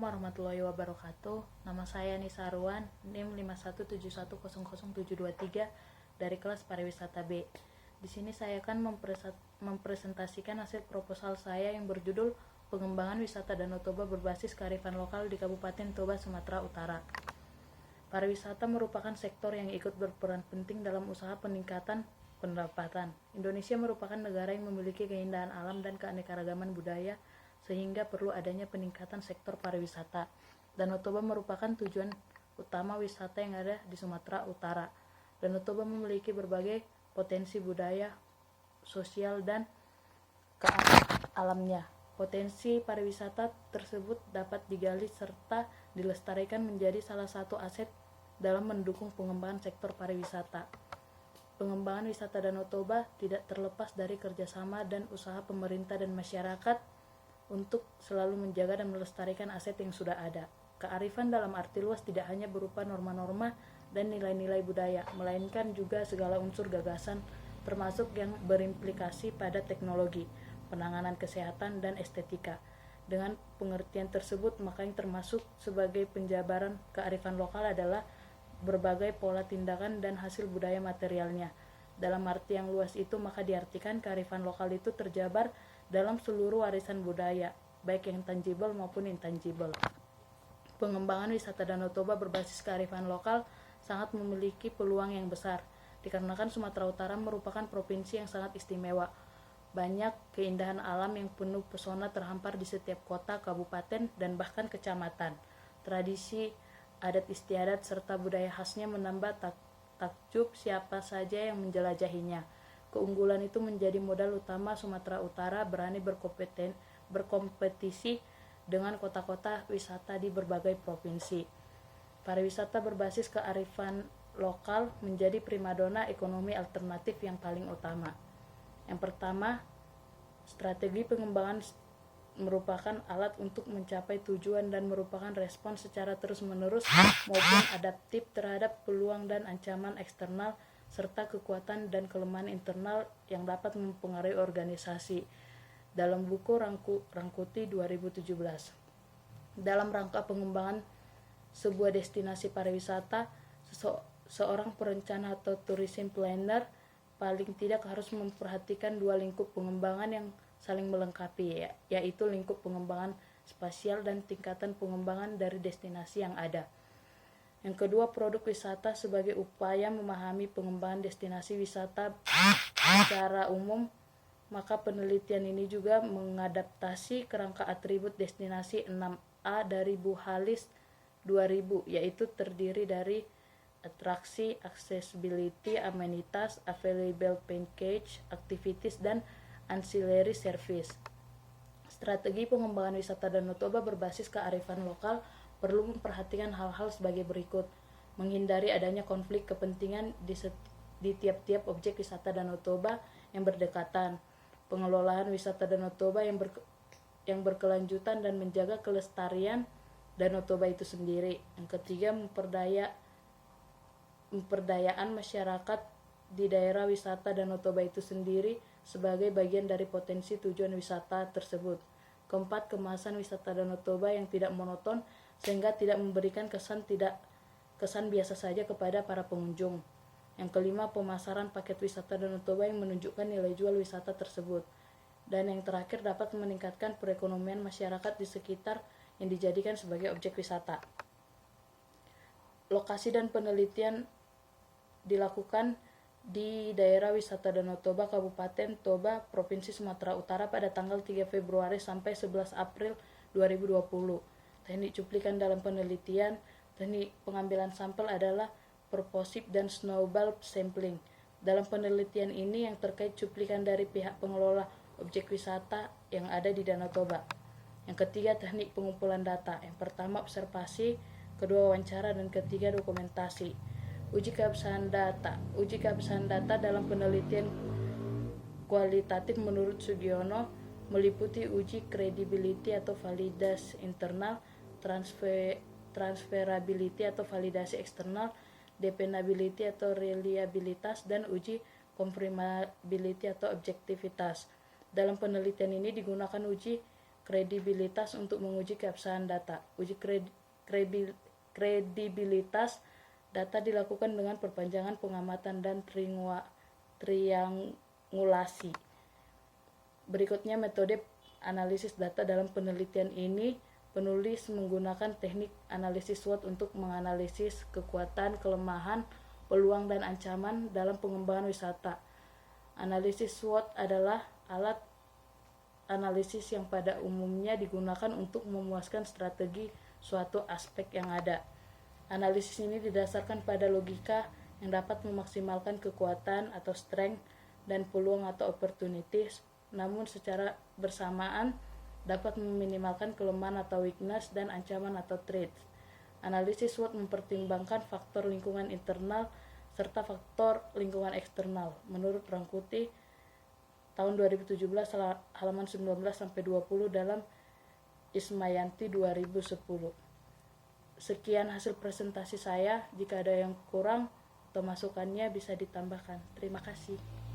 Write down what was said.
Assalamualaikum warahmatullahi wabarakatuh. Nama saya Nisa Arwan, NIM 5171000723 dari kelas pariwisata B. Di sini saya akan mempresentasikan hasil proposal saya yang berjudul Pengembangan Wisata Danau Toba berbasis kearifan lokal di Kabupaten Toba, Sumatera Utara. Pariwisata merupakan sektor yang ikut berperan penting dalam usaha peningkatan pendapatan. Indonesia merupakan negara yang memiliki keindahan alam dan keanekaragaman budaya, sehingga perlu adanya peningkatan sektor pariwisata. Danau Toba merupakan tujuan utama wisata yang ada di Sumatera Utara. Danau Toba memiliki berbagai potensi budaya, sosial, dan alamnya. Potensi pariwisata tersebut dapat digali serta dilestarikan menjadi salah satu aset dalam mendukung pengembangan sektor pariwisata. Pengembangan wisata Danau Toba tidak terlepas dari kerjasama dan usaha pemerintah dan masyarakat untuk selalu menjaga dan melestarikan aset yang sudah ada. Kearifan dalam arti luas tidak hanya berupa norma-norma dan nilai-nilai budaya, melainkan juga segala unsur gagasan, termasuk yang berimplikasi pada teknologi, penanganan kesehatan, dan estetika. Dengan pengertian tersebut, maka yang termasuk sebagai penjabaran kearifan lokal adalah berbagai pola tindakan dan hasil budaya materialnya. Dalam arti yang luas itu, maka diartikan kearifan lokal itu terjabar dalam seluruh warisan budaya, baik yang tangible maupun intangible. Pengembangan wisata Danau Toba berbasis kearifan lokal sangat memiliki peluang yang besar, dikarenakan Sumatera Utara merupakan provinsi yang sangat istimewa. Banyak keindahan alam yang penuh pesona terhampar di setiap kota, kabupaten, dan bahkan kecamatan. Tradisi, adat istiadat, serta budaya khasnya menambah takjub siapa saja yang menjelajahinya. Keunggulan itu menjadi modal utama Sumatera Utara berani berkompetisi dengan kota-kota wisata di berbagai provinsi. Pariwisata berbasis kearifan lokal menjadi primadona ekonomi alternatif yang paling utama. Yang pertama, strategi pengembangan merupakan alat untuk mencapai tujuan dan merupakan respon secara terus-menerus maupun adaptif terhadap peluang dan ancaman eksternal serta kekuatan dan kelemahan internal yang dapat mempengaruhi organisasi. Dalam buku Rangkuti 2017. Dalam rangka pengembangan sebuah destinasi pariwisata, seorang perencana atau tourism planner paling tidak harus memperhatikan dua lingkup pengembangan yang saling melengkapi, yaitu lingkup pengembangan spasial dan tingkatan pengembangan dari destinasi yang ada. Yang kedua, produk wisata sebagai upaya memahami pengembangan destinasi wisata secara umum, maka penelitian ini juga mengadaptasi kerangka atribut destinasi 6A dari Bu Halis 2000, yaitu terdiri dari atraksi, accessibility, amenitas, available package, activities, dan ancillary service. Strategi pengembangan wisata Danau Toba berbasis kearifan lokal perlu memperhatikan hal-hal sebagai berikut: menghindari adanya konflik kepentingan di tiap-tiap objek wisata Danau Toba yang berdekatan, pengelolaan wisata Danau Toba yang berkelanjutan dan menjaga kelestarian Danau Toba itu sendiri. Yang ketiga, pemberdayaan masyarakat di daerah wisata Danau Toba itu sendiri sebagai bagian dari potensi tujuan wisata tersebut. Keempat, kemasan wisata Danau Toba yang tidak monoton sehingga tidak memberikan kesan biasa saja kepada para pengunjung. Yang kelima, pemasaran paket wisata Danau Toba yang menunjukkan nilai jual wisata tersebut. Dan yang terakhir, dapat meningkatkan perekonomian masyarakat di sekitar yang dijadikan sebagai objek wisata. Lokasi dan penelitian dilakukan di daerah wisata Danau Toba, Kabupaten Toba, Provinsi Sumatera Utara pada tanggal 3 Februari sampai 11 April 2020. Teknik cuplikan dalam penelitian, teknik pengambilan sampel adalah purposive dan snowball sampling. Dalam penelitian ini yang terkait cuplikan dari pihak pengelola objek wisata yang ada di Danau Toba. Yang ketiga, teknik pengumpulan data. Yang pertama, observasi, kedua, wawancara, dan ketiga, dokumentasi. Uji keabsahan data. Uji keabsahan data dalam penelitian kualitatif menurut Sugiono meliputi uji credibility atau validasi internal, transferability atau validasi eksternal, dependability atau reliabilitas, dan uji confirmability atau objektivitas. Dalam penelitian ini digunakan uji kredibilitas untuk menguji keabsahan data. Uji kredibilitas data dilakukan dengan perpanjangan pengamatan dan triangulasi. Berikutnya metode analisis data. Dalam penelitian ini, penulis menggunakan teknik analisis SWOT untuk menganalisis kekuatan, kelemahan, peluang, dan ancaman dalam pengembangan wisata. Analisis SWOT adalah alat analisis yang pada umumnya digunakan untuk memuaskan strategi suatu aspek yang ada. Analisis ini didasarkan pada logika yang dapat memaksimalkan kekuatan atau strength dan peluang atau opportunities, namun secara bersamaan dapat meminimalkan kelemahan atau weakness dan ancaman atau threats. Analisis SWOT mempertimbangkan faktor lingkungan internal serta faktor lingkungan eksternal. Menurut Rangkuti tahun 2017 halaman 19-20 dalam Ismayanti 2010. Sekian hasil presentasi saya. Jika ada yang kurang atau masukannya bisa ditambahkan. Terima kasih.